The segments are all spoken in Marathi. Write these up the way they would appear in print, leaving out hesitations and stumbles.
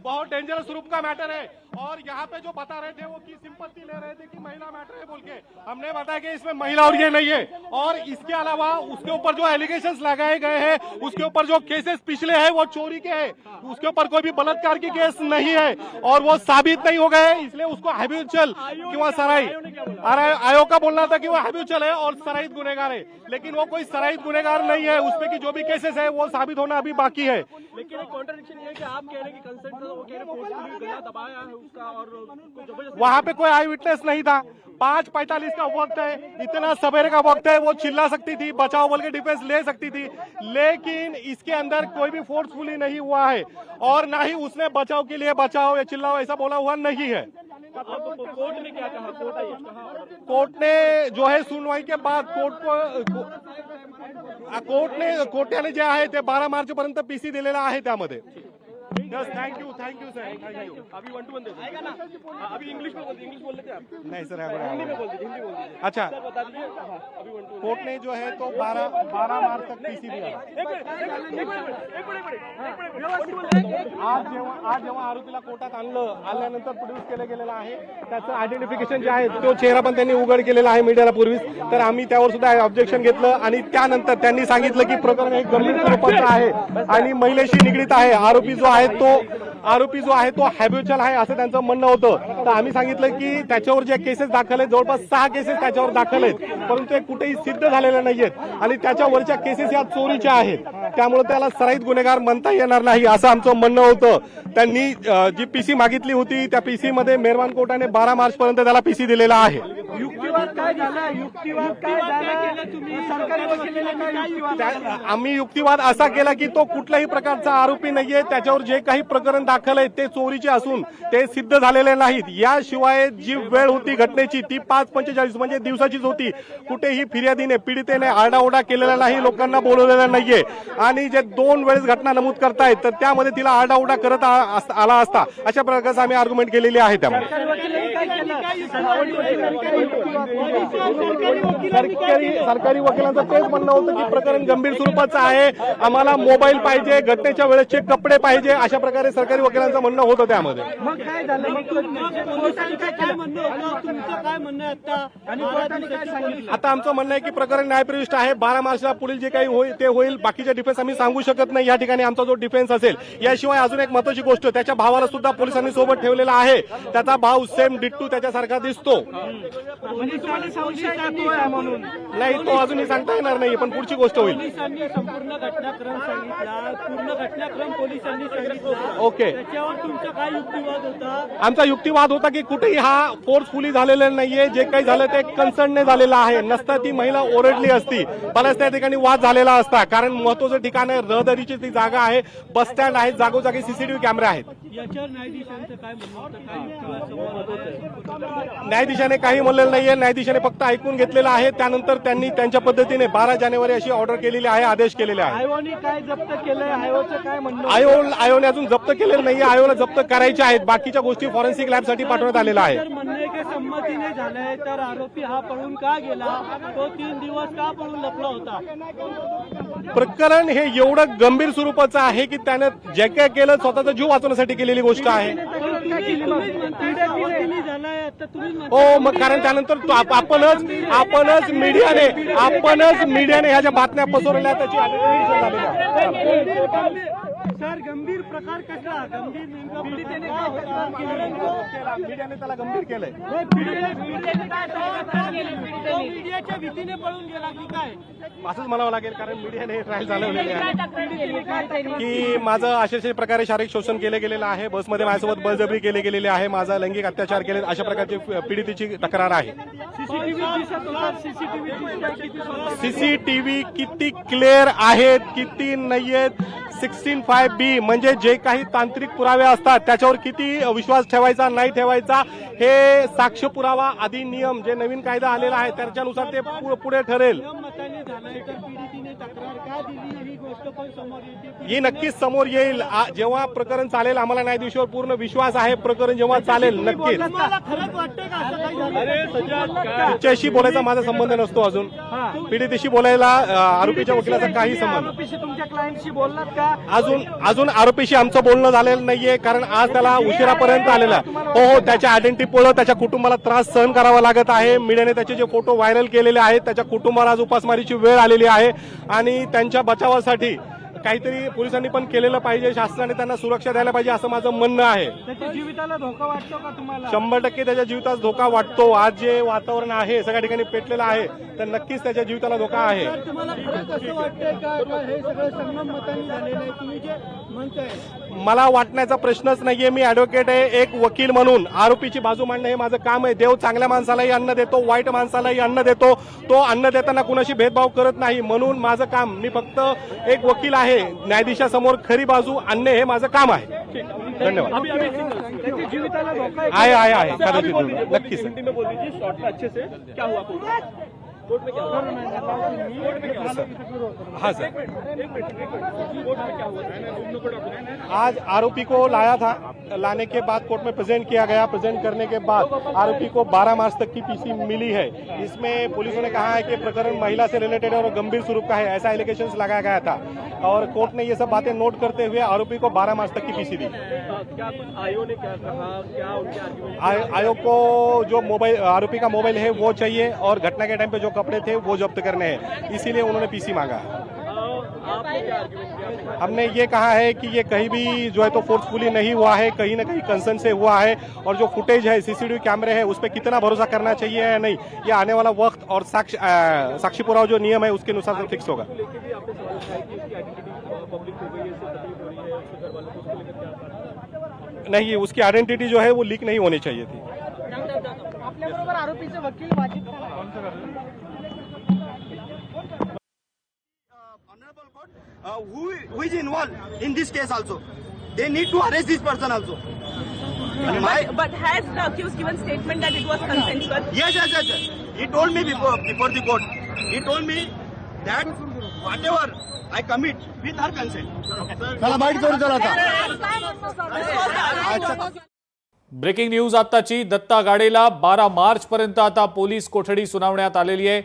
बहुत डेंजरस रूप का मैटर है। और यहाँ पे जो बता रहे थे वो की सिंपत्ति ले रहे थे कि महिला मैटर है बोल के, हमने बताया कि इसमें महिला और ये नहीं है। और इसके अलावा उसके ऊपर जो एलिगेशंस लगाए गए हैं, उसके ऊपर जो केसेस पिछले हैं वो चोरी के हैं, उसके ऊपर कोई भी बलात्कार की केस नहीं है और वो साबित नहीं हो गए, इसलिए उसको हैबिचुअल किंवा सराई आयोग का बोलना था कि वो हैबिचुअल है और सराईत गुनेगार है, लेकिन वो कोई सराईत गुनेगार नहीं है। उसपे की जो भी केसेस है वो साबित होना अभी बाकी है। लेकिन एक कॉन्ट्रडिक्शन ये है कि आप कह रहे हैं कि कंसेंट था, वो कह रहे हैं फोर्सफुली गला दबाया है उसका और वहां पे कोई आई विटनेस नहीं था। 5:45 का वक्त है, इतना सवेरे का वक्त है, वो चिल्ला सकती थी, बचाओ बोल के डिफेंस ले सकती थी, लेकिन इसके अंदर कोई भी फोर्सफुली नहीं हुआ है और ना ही उसने बचाओ के लिए बचाओ या चिल्लाओ ऐसा बोला हुआ नहीं है। कोर्ट ने क्या कहा? कोर्ट ने जो है सुनवाई के बाद कोर्टाने जे आहे ते 12 मार्च पर्यंत पीसी दिलेला आहे त्यामध्ये। Thank you sir, thank you. अभी 1 to 1 दे अभी इंग्लिश में बोल लेते आप? नहीं सर, हिंदी में बोल दीजिए। अच्छा, सर बता दीजिए। अभी 1 to 1 कोर्ट ने जो है तो 12 मार्च तक पीसी दिया। आज जेव्हा आरोपीला कोर्टात आल्यानंतर प्रोड्यूस केलं गेलेलं आहे, त्याचं आयडेंटिफिकेशन जे आहे तो चेहरा पण त्यांनी उघड केलेला आहे मीडियाला पूर्वीच, तर आम्ही त्यावर सुद्धा ऑब्जेक्शन घेतलं आणि त्यानंतर त्यांनी सांगितलं की प्रकरण एक गंभीर स्वरूपाचं आहे आणि महिलेशी निगडीत आहे। आरोपी जो आहे तो हॅबिच्युअल आहे असं त्यांचं म्हणणं होतं। तर आम्ही सांगितलं की त्याच्यावर जे केसेस दाखल आहेत, जवळपास 6 केसेस त्याच्यावर दाखल आहेत, परंतु ते कुठेही सिद्ध झालेले नाहीयेत आणि त्याच्यावरच्या केसेस या चोरीच्या आहेत, त्यामुळे त्याला सराईत गुन्हेगार म्हणता येणार नाही असं आमचं म्हणणं होतं। त्यांनी जी पीसी मागितली होती त्या पीसी मध्ये मेहरबान कोर्टाने 12 मार्च पर्यंत त्याला पीसी दिलेला आहे। युक्तिवाद काय झाला? युक्तिवाद काय झाला? तुम्ही सरकारी वकिलाने काय युक्तिवाद? आम्ही युक्तिवाद असा केला की तो कुठल्याही प्रकारचा आरोपी नाहीये, त्याच्यावर जे काही प्रकरण दाखल आहे ते चोरीचे असून ते सिद्ध झालेले नाहीत। याशिवाय जी वेळ होती घटनेची ती 5:45 म्हणजे दिवसाचीच होती। कुठेही फिर्यादीने पीडितेने आरडाओरडा केलेला नाही, लोकांना बोलवलेलं नाहीये आणि जे 2 वेळेस घटना नमूद करतायत तर त्यामध्ये तिला आरडाओरडा करत आला असता अशा प्रकारचे आम्ही आर्ग्युमेंट केलेली आहे। त्यामुळे सरकारी वकिलांचं तेच म्हणणं होतं की प्रकरण गंभीर स्वरूपाचं आहे, आम्हाला मोबाईल पाहिजे, घटनेच्या वेळेसचे कपडे पाहिजे, अशा प्रकारे सरकारी वकिलांचं म्हणणं होतं त्यामध्ये। मग काय झालं? काय म्हणणं होतं तुमचं? काय म्हणणं आता? आता आमचं म्हणणं आहे की प्रकरण न्यायप्रविष्ट आहे, 12 मार्चला पुढील जे काही होईल ते होईल, बाकीचे डिफेन्स आम्ही सांगू शकत नाही या ठिकाणी आमचा जो डिफेन्स असेल। याशिवाय अजून एक महत्त्वाची गोष्ट, त्याच्या भावाला सुद्धा पोलिसांनी सोबत ठेवलेला आहे, त्याचा भाव सेम डिट्टू त्याच्यासारखा दिसतो। नाही, तो अजूनही सांगता येणार नाही, पण पुढची गोष्ट होईल। पोलिसांनी संपूर्ण घटनाक्रम सांगितला, पूर्ण घटनाक्रम पोलिसांनी सांगितला। ओके, त्याच्यावर तुमचा काय युक्तिवाद होता? आमचा युक्तिवाद होता की कुठेही हा फोर्सफुली झालेला नाहीये, जे काही झालं ते कन्सर्नने झालेलं आहे, नसता ती महिला ओरडली असती, बऱ्याच त्या ठिकाणी वाद झालेला असता, कारण महत्वाचं ठिकाण आहे, रहदारीची ती जागा आहे, बस स्टँड आहे, जागोजागी सीसीटीव्ही कॅमेरे आहेत। याच्यावर न्यायाधीशांचं काय म्हणणं होतं? काय युक्तिवाद संवाद होतोय? न्यायाधीशाने काही म्हणलेलं नाहीये, न्यायाधीशाने फक्त ऐकून घेतलेलं आहे, त्यानंतर त्यांनी त्यांच्या पद्धतीने 12 जानेवारी अशी ऑर्डर केलेली आहे, आदेश केलेले आहे। आयोगाने काय जप्त केलंय? आयोगाचं काय म्हणणं? आयोगाने अजून जप्त केलेलं नाहीये, आयोगाला जप्त करायच्या आहेत, बाकीच्या गोष्टी फॉरेन्सिक लॅबसाठी पाठवण्यात आलेला आहे। जर म्हणणं आहे की संमतीने झालंय तर आरोपी हा पळून का गेला? तो 3 दिवस का पळून लपला होता? प्रकरण हे एवढं गंभीर स्वरूपाचं आहे की त्यानं जे काय केलं स्वतःचा जीव वाचवण्यासाठी केलेली गोष्ट आहे। हो, मग कारण त्यानंतर आपणच मीडियाने ह्या ज्या बातम्या पसरवल्या त्याची आयडेंटिफिकेशन झालेली आहे। सर, गंभीर प्रकार कसला? गंभीर मीडियाने त्याला गंभीर केलंय। मीडियाच्या भीतीने पळून गेला की काय? असंच म्हणावं लागेल, कारण मीडियाने ट्रायल चालवलेले आहे की माझं अशा प्रकारे शारीरिक शोषण केलं गेलेलं आहे, बसमध्ये माझ्यासोबत बळजबरी केले गेलेले आहे, माझा लैंगिक अत्याचार केले, अशा प्रकारची पीडितेची तक्रार आहे। सीसीटीव्ही किती क्लिअर आहेत किती नाहीयेत, 16(5)B म्हणजे जे काही तांत्रिक पुरावे असतात त्याच्यावर किती विश्वास ठेवायचा नाही ठेवायचा हे साक्ष पुरावा अधिनियम जे नवीन कायदा आलेला आहे त्याच्यानुसार ते पुढे ठरेल। मताने झालंय तर पीडितीने तक्रार का दिली ही गोष्ट पण समोर येते? ही नक्कीच समोर येईल. जेव्हा प्रकरण चालेल, आम्हाला न्यायाधीशावर पूर्ण विश्वास आहे. प्रकरण जेव्हा चालेल नक्कीच. तुम्हाला खरंच वाटतंय का असं काही झालं? तुमच्याशी बोलायचा माझा संबंध नसतो. अजून पीडितेशी बोलायला आरोपीच्या वकिलाचा काही संबंध. आरोपीशी तुमच्या क्लायंटशी बोललात का? अजून आरोपीशी आमचं बोलणं झालेलं नाहीये, कारण आज त्याला उशिरापर्यंत आलेला. हो, त्याच्या आयडेंटिटीमुळे त्याच्या कुटुंबाला त्रास सहन करावा लागत आहे. मीडियाने त्याचे जे फोटो व्हायरल केलेले आहेत, त्याच्या कुटुंबाला आज उपासमारीची वेळ आलेली आहे आणि त्यांच्या बचावासाठी काहीतरी पोलिसांनी पण केलेलं पाहिजे. शासनाने त्यांना सुरक्षा द्यायला पाहिजे, असं माझं म्हणणं आहे. त्याच्या जीविताला धोका वाटतो का तुम्हाला? 100% त्याच्या जीवितास धोका वाटतो. आज जे वातावरण आहे सगळ्या ठिकाणी पेटलेलं आहे, तर नक्कीच त्याच्या जीविताला धोका आहे. तर तुम्हाला खरंच असं वाटतंय का हे सगळं संगम मतांनी झालेलं आहे? तुम्ही जे म्हणताय मला वाटण्याचा प्रश्नच नाहीये. मी ऍडव्होकेट आहे, एक वकील म्हणून आरोपीची बाजू मांडणं हे माझं काम आहे. देव चांगल्या माणसालाही अन्न देतो, वाईट माणसालाही अन्न देतो. तो अन्न देताना कुणाशी भेदभाव करत नाही. म्हणून माझं काम, मी फक्त एक वकील आहे, न्यायाधीशासमोर खरी बाजू आणणे हे माझं काम आहे. धन्यवाद. त्याच्या जीविताला धोका आहे कदाचित नक्कीच. हाँ सर, आज आरोपी को लाया था, लाने के बाद कोर्ट में प्रेजेंट किया गया। प्रेजेंट करने के बाद आरोपी को 12 मार्च तक की पीसी मिली है। इसमें पुलिस ने कहा है कि प्रकरण महिला से रिलेटेड और गंभीर स्वरूप का है, ऐसा एलिगेशंस लगाया गया था और कोर्ट ने ये सब बातें नोट करते हुए आरोपी को 12 मार्च तक की पीसी दी। क्या कुछ आयोग ने क्या कहा, क्या उनके आर्गुमेंट? आयोग को जो मोबाइल, आरोपी का मोबाइल है वो चाहिए और घटना के टाइम पे जो कपड़े थे वो जब्त करने हैं, इसीलिए उन्होंने पीसी मांगा। आपने क्या आर्गुमेंट किया? हमने ये कहा है कि ये कहीं भी जो है तो फोर्सफुली नहीं हुआ है, कहीं ना कहीं कंसर्न से हुआ है और जो फुटेज है, सीसीटीवी कैमरे है, उस पर कितना भरोसा करना चाहिए या नहीं, ये आने वाला वक्त और साक्षी पुरावा जो नियम है उसके अनुसार से फिक्स होगा। लेके भी आपने सवाल उठाया कि इसकी आइडेंटिटी पब्लिक हो गई है, इससे तकलीफ हो रही है उसके घर वालों को, उसको लेकर क्या बात? नहीं, उसकी आइडेंटिटी जो है वो लीक नहीं होनी चाहिए थी। आपल्याबरोबर आरोपीचे वकील वाजिब Honorable court, who is involved in this case also? They need to arrest this person also. But has the accused given statement that it was consensual? Yes. He told me before the court. He told me that whatever I commit with her consent. चला बाईट करू चला आता. ब्रेकिंग न्यूज आत्ताची. दत्ता गाडेला 12 मार्च पर्यंत आता पोलीस कोठडी सुनावण्यात आलेली आहे.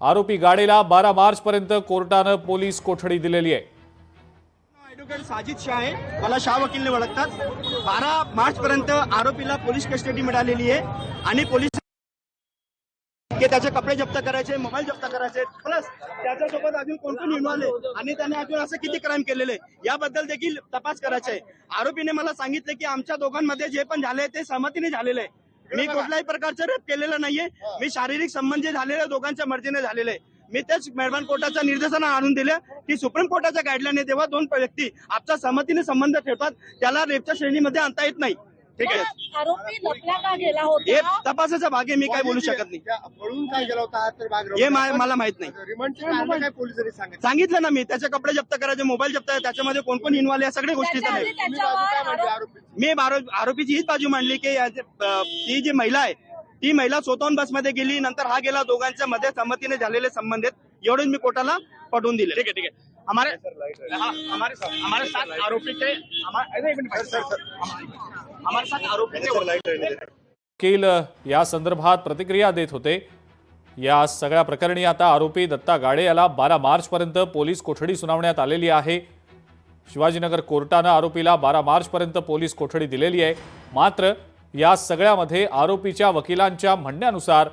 आरोपी गाडेला 12 मार्च पर्यंत कोर्टानं पोलीस कोठडी दिलेली आहे. ॲडव्होकेट साजिद शाह आहे, मला शाह वकीलने ओळखतात. 12 मार्च पर्यंत आरोपीला पोलीस कस्टडी मिळालेली आहे आणि पोलीस त्याचे कपडे जप्त करायचे, मोबाईल जप्त करायचे, प्लस त्याच्यासोबत अजून कोण कोण इन्व्हॉल्व आहे आणि त्याने अजून असं किती क्राईम केलेले याबद्दल देखील तपास करायचा आहे. आरोपीने मला सांगितलं की आमच्या दोघांमध्ये जे पण झाले ते सहमतीने झालेलं आहे. मी कुठल्याही प्रकारचं रेप केलेलं नाहीये. मी शारीरिक संबंध जे झालेले दोघांच्या मर्जीने झालेले आहे. मी तेच मेहरबान कोर्टाच्या निर्देशन आणून दिलं की सुप्रीम कोर्टाच्या गाईडलाईन जेव्हा दोन व्यक्ती आपच्या सहमतीने संबंध ठेवतात त्याला रेपच्या श्रेणीमध्ये आणता येत नाही. ठीक आहे, आरोपी लपला का गेला हे होता? तपासाचा भाग आहे, मी काय बोलू शकत नाही. पळून काय गेला होता हे मला माहित नाही. रिमांडची कारण काय पोलिसांनी सांगितलं? सांगितलं ना मी, त्याचे कपडे जप्त करायचे, मोबाईल जप्त आहे, त्याच्यामध्ये कोण कोण इन्व्हॉल्व आहे सगळ्या गोष्टी त्याच्या आधी झाल्या. त्याच्यावर आरोप- मी आरोपीची हीच बाजू मांडली की ती जी महिला आहे ती महिला स्वतःहून बसमध्ये गेली, नंतर हा गेला, दोघांच्या मध्ये संमतीने झालेले संबंध आहेत एवढेच मी कोर्टाला पटवून दिले. ठीक आहे. हमारे साथ आरोपी के हमारे साथ आरोपी के वकील या संदर्भात प्रतिक्रिया देत होते. या सगळ्या प्रकरणी आता आरोपी दत्ता गाडे याला 12 मार्च पर्यंत पोलीस कोठडी सुनावण्यात आलेली आहे. शिवाजीनगर कोर्टानं आरोपीला 12 मार्च पर्यंत पोलीस कोठडी दिलेली आहे. मात्र या सगळ्यामध्ये आरोपीच्या वकिलांच्या म्हणण्यानुसार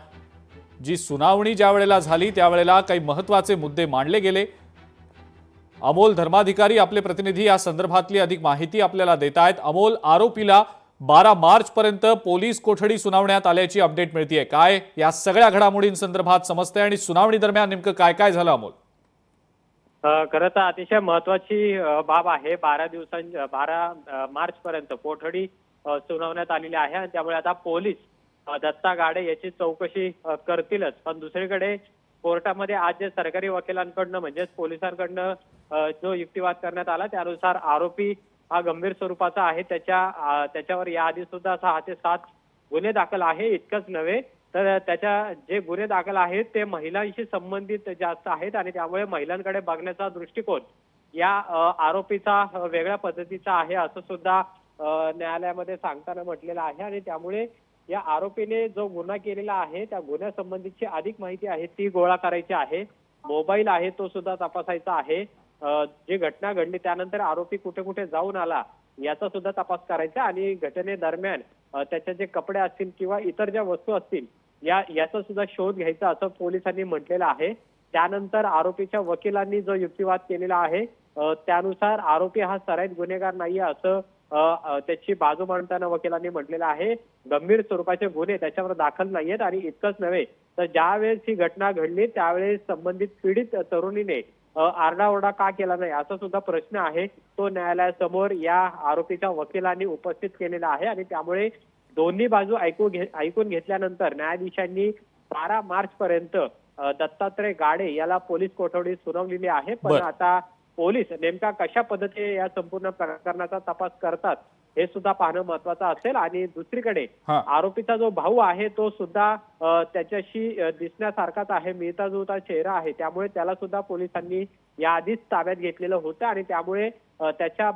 जी सुनावणी ज्या वेळेला झाली त्यावेळेला काही महत्त्वाचे मुद्दे मांडले गेले. अमोल धर्माधिकारी आपले प्रतिनिधी या संदर्भातली अधिक माहिती आपल्याला देत आहेत. अमोल, आरोपीला 12 मार्च पर्यंत पोलीस कोठडी सुनावण्यात आल्याची अपडेट मिळतीये. काय या सगळ्या घडामोडींसंदर्भात समजतंय आणि सुनावणी दरम्यान नेमकं काय काय झालं अमोल? खरं तर अतिशय महत्वाची बाब आहे. 12 मार्च पर्यंत कोठडी सुनावण्यात आलेली आहे आणि त्यामुळे आता पोलीस दत्ता गाडे याची चौकशी करतीलच. पण दुसरीकडे कोर्टामध्ये आज जे सरकारी वकिलांकडनं म्हणजेच पोलिसांकडनं जो युक्तिवाद करण्यात आला त्यानुसार आरोपी हा गंभीर स्वरूपाचा आहे. त्याच्यावर याआधी सुद्धा 6 ते 7 गुन्हे दाखल आहे. इतकंच नव्हे तर त्याच्या जे गुन्हे दाखल आहेत ते महिलांशी संबंधित जास्त आहेत आणि त्यामुळे महिलांकडे बघण्याचा दृष्टिकोन या आरोपीचा वेगळ्या पद्धतीचा आहे असं सुद्धा न्यायालयामध्ये सांगताना म्हटलेलं आहे आणि त्यामुळे या आरोपीने जो गुन्हा केलेला आहे त्या गुन्ह्यासंबंधीची अधिक माहिती आहे ती गोळा करायची आहे. मोबाईल आहे तो सुद्धा तपासायचा आहे. जी घटना घडली त्यानंतर आरोपी कुठे कुठे जाऊन आला याचा सुद्धा तपास करायचा आणि घटनेदरम्यान त्याचे जे कपडे असतील किंवा इतर ज्या वस्तू असतील याचा सुद्धा शोध घ्यायचा असं पोलिसांनी म्हटलेलं आहे. त्यानंतर आरोपीच्या वकिलांनी जो युक्तिवाद केलेला आहे त्यानुसार आरोपी हा सराईत गुन्हेगार नाहीये असं त्याची बाजू मांडताना वकिलांनी म्हटलेलं आहे. गंभीर स्वरूपाचे गुन्हे त्याच्यावर दाखल नाहीयेत आणि इतकंच नव्हे तर ज्या वेळेस ही घटना घडली त्यावेळेस संबंधित पीडित तरुणीने आरडाओरडा का केला नाही असा सुद्धा प्रश्न आहे तो न्यायालयासमोर या आरोपीच्या वकिलांनी उपस्थित केलेला आहे आणि त्यामुळे दोन्ही बाजू ऐकून घेतल्यानंतर न्यायाधीशांनी 12 मार्च पर्यंत दत्तात्रय गाडे याला पोलीस कोठडी सुनावलेली आहे. पण आता पोलीस नेमका कशा पद्धतीने या संपूर्ण प्रकरणाचा तपास करतात हे सुद्धा पाहणं महत्वाचं असेल आणि दुसरीकडे आरोपीचा जो भाऊ आहे तो सुद्धा त्याच्याशी दिसण्यासारखाच आहे, मिळता जुळता चेहरा आहे, त्यामुळे त्याला सुद्धा पोलिसांनी याआधीच ताब्यात घेतलेलं होतं आणि त्यामुळे त्याचा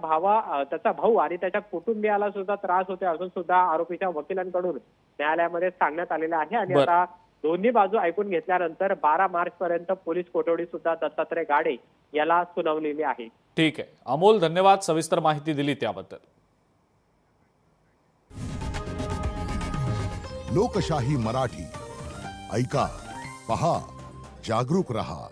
भाऊ आणि त्याच्या कुटुंबियाला सुद्धा त्रास होते असं सुद्धा आरोपीच्या वकिलांकडून न्यायालयामध्ये सांगण्यात आलेलं आहे आणि आता दोन्ही बाजू ऐकून घेतल्यानंतर 12 मार्च पर्यंत पोलीस कोठडी सुद्धा दत्तात्रय गाडे याला सुनावलेली आहे. ठीक आहे अमोल, धन्यवाद सविस्तर माहिती दिली त्याबद्दल. लोकशाही मराठी ऐका, पहा, जागरूक रहा.